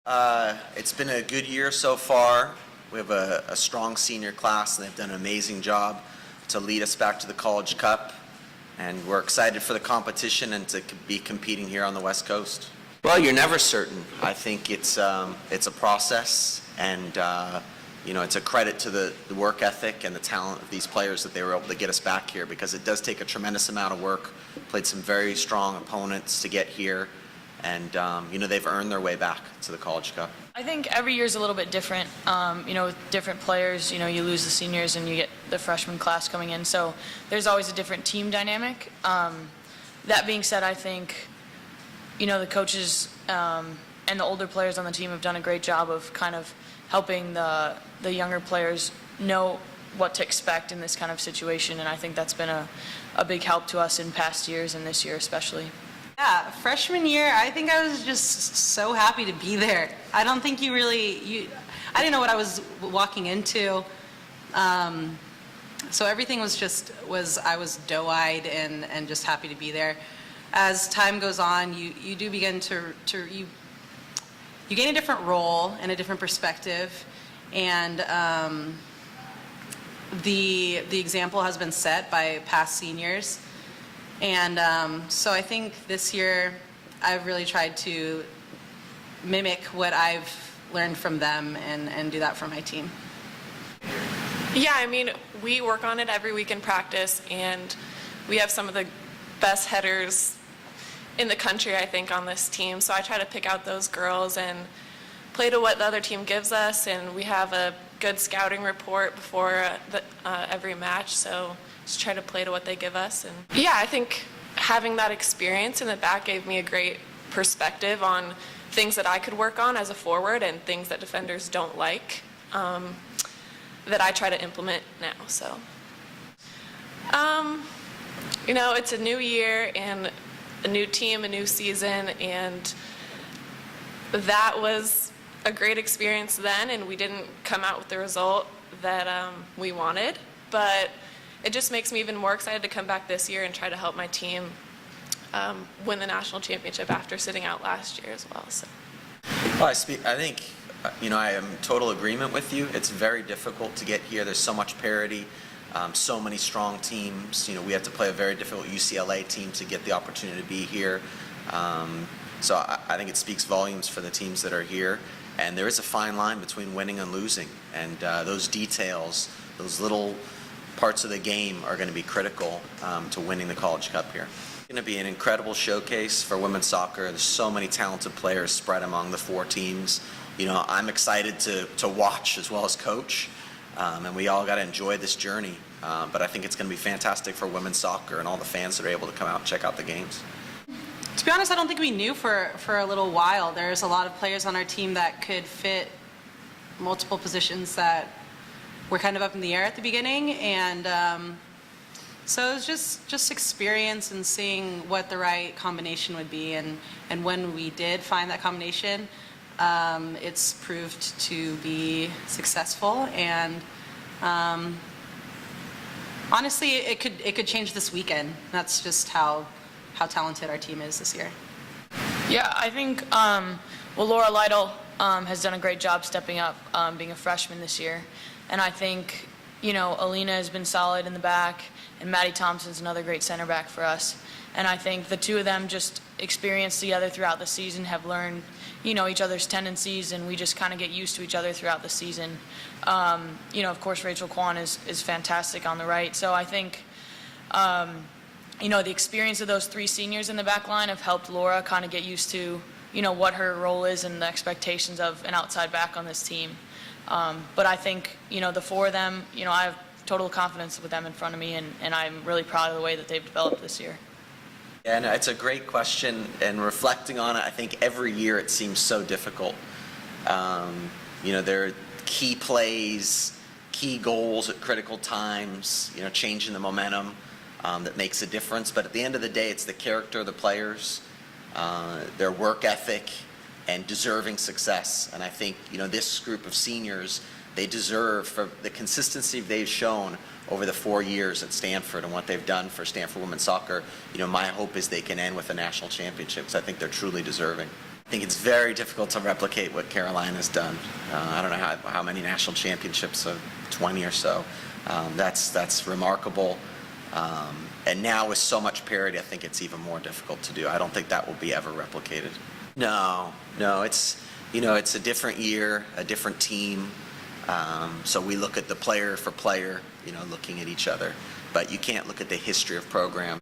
It's been a good year so far. We have a strong senior class, and they've done an amazing job to lead us back to the College Cup. And we're excited for the competition and to be competing here on the West Coast. Well, you're never certain. I think it's a process, and it's a credit to the work ethic and the talent of these players that they were able to get us back here, because it does take a tremendous amount of work. Played some very strong opponents to get here. And, they've earned their way back to the College Cup. I think every year is a little bit different. With different players, you lose the seniors and you get the freshman class coming in. So there's always a different team dynamic. That being said, I think, the coaches and the older players on the team have done a great job of kind of helping the younger players know what to expect in this kind of situation. And I think that's been a big help to us in past years and this year especially. Yeah, freshman year, I think I was just so happy to be there. I don't think I didn't know what I was walking into. So everything I was doe-eyed and just happy to be there. As time goes on, you do begin you gain a different role and a different perspective, and the example has been set by past seniors. And so I think this year I've really tried to mimic what I've learned from them and do that for my team. Yeah, we work on it every week in practice, and we have some of the best headers in the country, I think, on this team. So I try to pick out those girls and play to what the other team gives us, and we have a good scouting report before every match. So just try to play to what they give us. And yeah, I think having that experience in the back gave me a great perspective on things that I could work on as a forward and things that defenders don't like, that I try to implement now. So, it's a new year and a new team, a new season, and that was a great experience then, and we didn't come out with the result that we wanted, but it just makes me even more excited to come back this year and try to help my team win the national championship after sitting out last year as well. So. Well, I think, I am in total agreement with you. It's very difficult to get here. There's so much parity, so many strong teams. We have to play a very difficult UCLA team to get the opportunity to be here. So I think it speaks volumes for the teams that are here. And there is a fine line between winning and losing. And those details, those little parts of the game are going to be critical to winning the College Cup here. It's going to be an incredible showcase for women's soccer. There's so many talented players spread among the four teams. I'm excited to watch as well as coach, and we all got to enjoy this journey. But I think it's going to be fantastic for women's soccer and all the fans that are able to come out and check out the games. To be honest, I don't think we knew for a little while. There's a lot of players on our team that could fit multiple positions that were kind of up in the air at the beginning, and so it was just experience and seeing what the right combination would be, and when we did find that combination, it's proved to be successful, and honestly, it could change this weekend. That's just how talented our team is this year. Yeah, I think Laura Lytle has done a great job stepping up, being a freshman this year. And I think, Alina has been solid in the back, and Maddie Thompson's another great center back for us. And I think the two of them just experienced together throughout the season, have learned, each other's tendencies, and we just kind of get used to each other throughout the season. Of course, Rachel Kwan is fantastic on the right. So I think, the experience of those three seniors in the back line have helped Laura kind of get used to, what her role is and the expectations of an outside back on this team. But I think, the four of them, I have total confidence with them in front of me, and I'm really proud of the way that they've developed this year. Yeah, and it's a great question, and reflecting on it, I think every year it seems so difficult. There are key plays, key goals at critical times, changing the momentum that makes a difference. But at the end of the day, it's the character of the players, their work ethic, and deserving success. And I think, this group of seniors, they deserve, for the consistency they've shown over the 4 years at Stanford and what they've done for Stanford women's soccer, my hope is they can end with a national championship, because I think they're truly deserving. I think it's very difficult to replicate what Carolina's done. I don't know how many national championships, 20 or so. That's remarkable. And now with so much parity, I think it's even more difficult to do. I don't think that will be ever replicated. No, it's a different year, a different team. So we look at the player for player, looking at each other. But you can't look at the history of program.